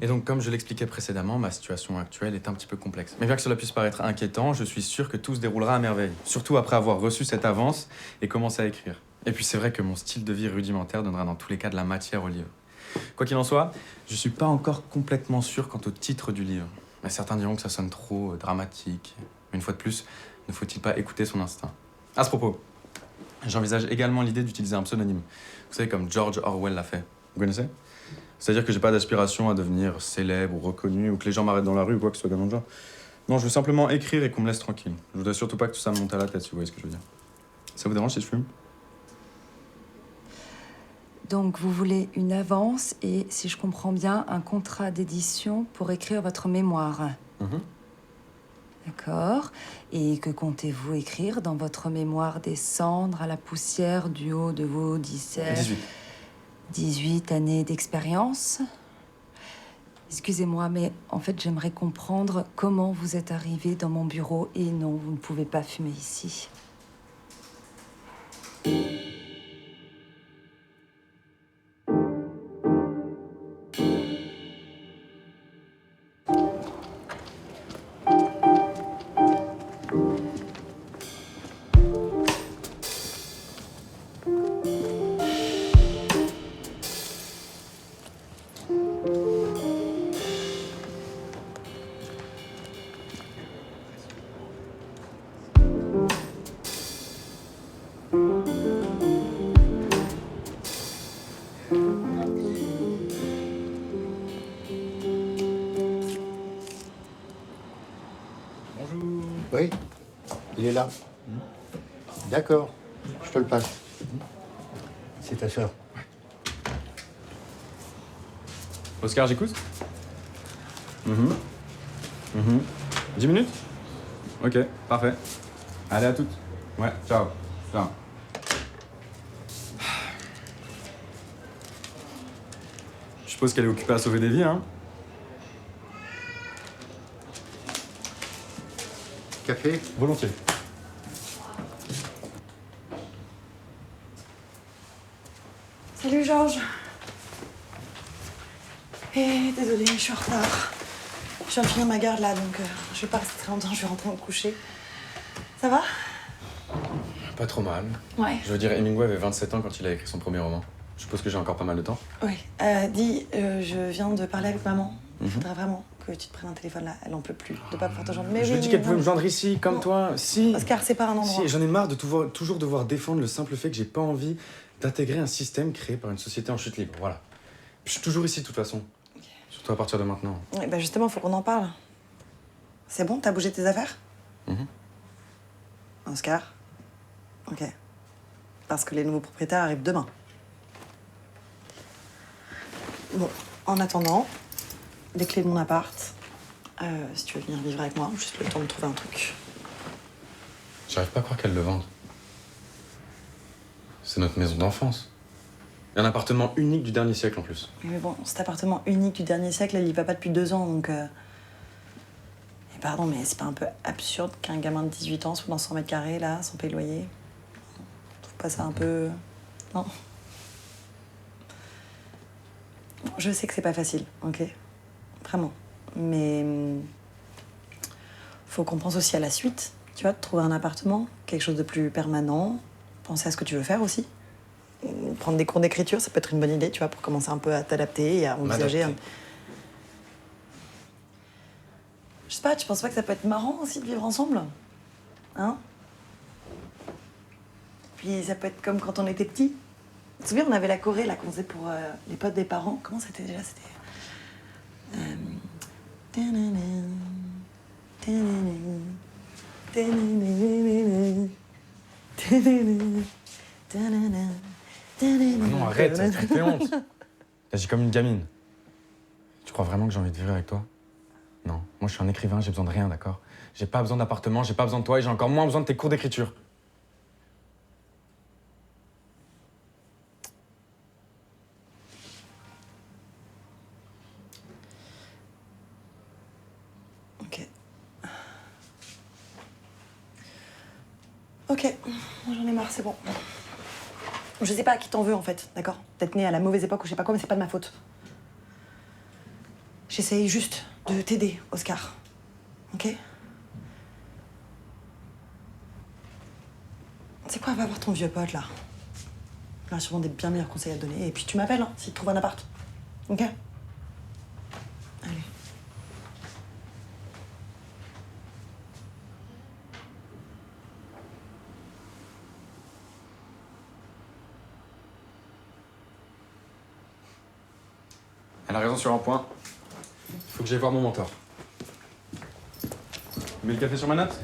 Et donc, comme je l'expliquais précédemment, ma situation actuelle est un petit peu complexe. Mais bien que cela puisse paraître inquiétant, je suis sûr que tout se déroulera à merveille. Surtout après avoir reçu cette avance et commencé à écrire. Et puis c'est vrai que mon style de vie rudimentaire donnera dans tous les cas de la matière au livre. Quoi qu'il en soit, je suis pas encore complètement sûr quant au titre du livre. Mais certains diront que ça sonne trop dramatique. Mais une fois de plus, ne faut-il pas écouter son instinct? À ce propos, j'envisage également l'idée d'utiliser un pseudonyme. Vous savez, comme George Orwell l'a fait. Vous connaissez? C'est-à-dire que j'ai pas d'aspiration à devenir célèbre ou reconnu, ou que les gens m'arrêtent dans la rue ou quoi que ce soit dans le genre. Non, je veux simplement écrire et qu'on me laisse tranquille. Je voudrais surtout pas que tout ça me monte à la tête, si vous voyez ce que je veux dire. Ça vous dérange si je fume? Donc, vous voulez une avance et, si je comprends bien, un contrat d'édition pour écrire votre mémoire. D'accord. Et que comptez-vous écrire dans votre mémoire des cendres à la poussière du haut de vos 18. 18 années d'expérience? Excusez-moi, mais en fait, j'aimerais comprendre comment vous êtes arrivé dans mon bureau. Et non, vous ne pouvez pas fumer ici. Bonjour. Oui, il est là. D'accord, je te le passe. C'est ta sœur. Oscar, j'écoute? 10 minutes? Ok, parfait. Allez, à toutes. Ouais, ciao. Ciao. Je suppose qu'elle est occupée à sauver des vies, hein? Café? Volontiers. Salut Georges. Désolée, je suis en retard. Je viens de finir ma garde là, donc je vais pas rester très longtemps, je vais rentrer me coucher. Ça va? Pas trop mal. Ouais. Je veux dire, Hemingway avait 27 ans quand il a écrit son premier roman. Je suppose que j'ai encore pas mal de temps. Oui. Dis, je viens de parler avec maman. Il faudrait vraiment que tu te prennes un téléphone là, elle en peut plus de pas pouvoir te joindre. Mais Je lui ai oui, dit qu'elle non. pouvait me joindre ici, comme Non. toi. Si. Oscar, c'est pas un endroit. Si, j'en ai marre de toujours devoir défendre le simple fait que j'ai pas envie d'intégrer un système créé par une société en chute libre. Voilà. Je suis toujours ici de toute façon. Ok. Surtout à partir de maintenant. Ouais, bah justement, faut qu'on en parle. C'est bon, t'as bougé tes affaires? Oscar? Ok. Parce que les nouveaux propriétaires arrivent demain. Bon, en attendant, les clés de mon appart. Si tu veux venir vivre avec moi, juste le temps de trouver un truc. J'arrive pas à croire qu'elle le vende. C'est notre maison d'enfance. Et un appartement unique du dernier siècle en plus. Mais bon, cet appartement unique du dernier siècle, elle y va pas depuis 2 ans, donc... Et pardon, mais c'est pas un peu absurde qu'un gamin de 18 ans soit dans 100 mètres carrés, là, sans payer le loyer? Tu trouves pas ça un peu... Non? Bon, je sais que c'est pas facile, ok? Vraiment. Mais... faut qu'on pense aussi à la suite, tu vois, de trouver un appartement, quelque chose de plus permanent, penser à ce que tu veux faire aussi. Prendre des cours d'écriture, ça peut être une bonne idée, tu vois, pour commencer un peu à t'adapter et à envisager... Je sais pas, tu penses pas que ça peut être marrant aussi de vivre ensemble? Hein? Puis ça peut être comme quand on était petits. Tu te souviens, on avait la choré là qu'on faisait pour les potes des parents. Comment c'était déjà? C'était... Non, arrête, ça me fait honte. T'agis comme une gamine. Tu crois vraiment que j'ai envie de vivre avec toi? Non, moi je suis un écrivain, j'ai besoin de rien, d'accord? J'ai pas besoin d'appartement, j'ai pas besoin de toi et j'ai encore moins besoin de tes cours d'écriture. Ok. Ok, moi j'en ai marre, c'est bon. Je sais pas à qui t'en veux en fait, d'accord? Peut-être né à la mauvaise époque ou je sais pas quoi, mais c'est pas de ma faute. J'essaye juste de t'aider, Oscar. Ok? C'est quoi, va voir ton vieux pote, là. Il a sûrement des bien meilleurs conseils à te donner. Et puis tu m'appelles, hein, si tu trouves un appart. Ok? Allez. Elle a raison sur un point. Faut que j'aille voir mon mentor. Tu mets le café sur ma natte?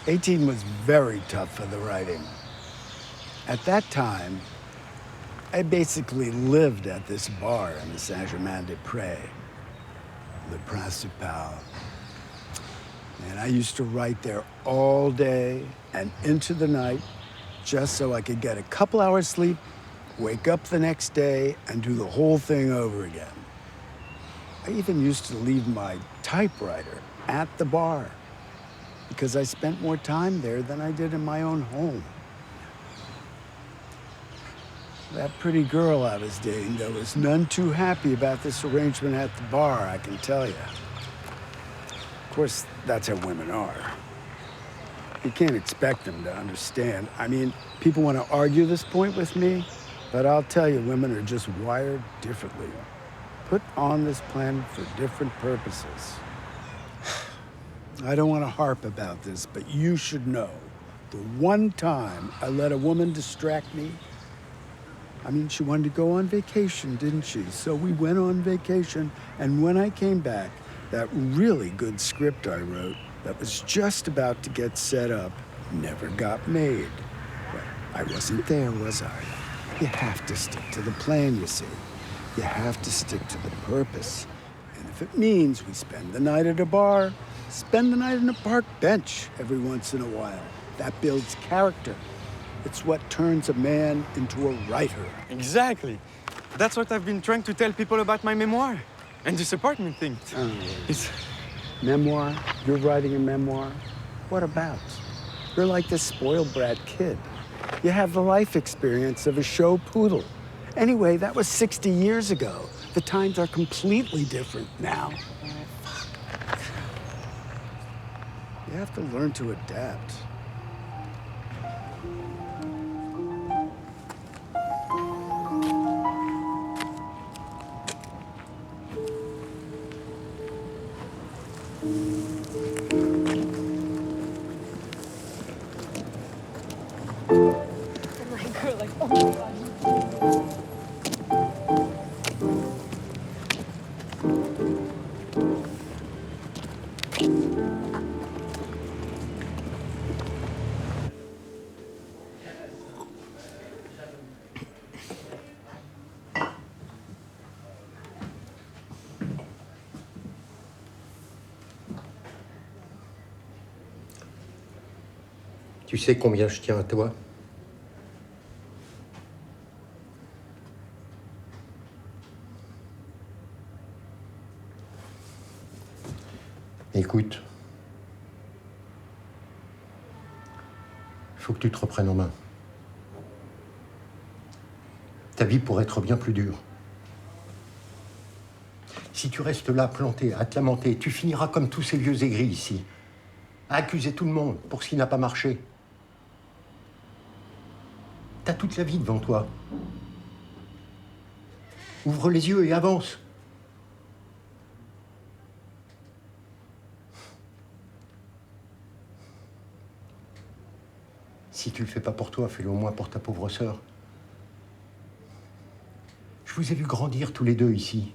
Eighteen was very tough for the writing. At that time, I basically lived at this bar in the Saint-Germain-des-Prés, Le Principal. And I used to write there all day and into the night just so I could get a couple hours sleep, wake up the next day, and do the whole thing over again. I even used to leave my typewriter at the bar because I spent more time there than I did in my own home. That pretty girl I was dating, though, was none too happy about this arrangement at the bar, I can tell you. Of course, that's how women are. You can't expect them to understand. I mean, people want to argue this point with me, but I'll tell you, women are just wired differently. Put on this planet for different purposes. I don't want to harp about this, but you should know, the one time I let a woman distract me, I mean, she wanted to go on vacation, didn't she? So we went on vacation, and when I came back, that really good script I wrote that was just about to get set up never got made. Well, I wasn't there, was I? You have to stick to the plan, you see. You have to stick to the purpose. And if it means we spend the night at a bar, spend the night on a park bench every once in a while. That builds character. It's what turns a man into a writer. Exactly. That's what I've been trying to tell people about my memoir. And this apartment thing. It's... Memoir? You're writing a memoir? What about? You're like this spoiled brat kid. You have the life experience of a show poodle. Anyway, that was 60 years ago. The times are completely different now. You have to learn to adapt. Tu sais combien je tiens à toi? Écoute, il faut que tu te reprennes en main. Ta vie pourrait être bien plus dure. Si tu restes là, planté, à te lamenter, tu finiras comme tous ces vieux aigris ici, à accuser tout le monde pour ce qui n'a pas marché. T'as toute la vie devant toi. Ouvre les yeux et avance. Si tu le fais pas pour toi, fais-le au moins pour ta pauvre sœur. Je vous ai vu grandir tous les deux ici.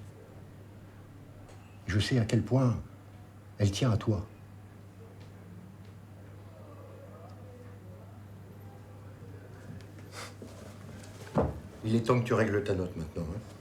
Je sais à quel point Elle tient à toi. Il est temps que tu règles ta note maintenant. Hein.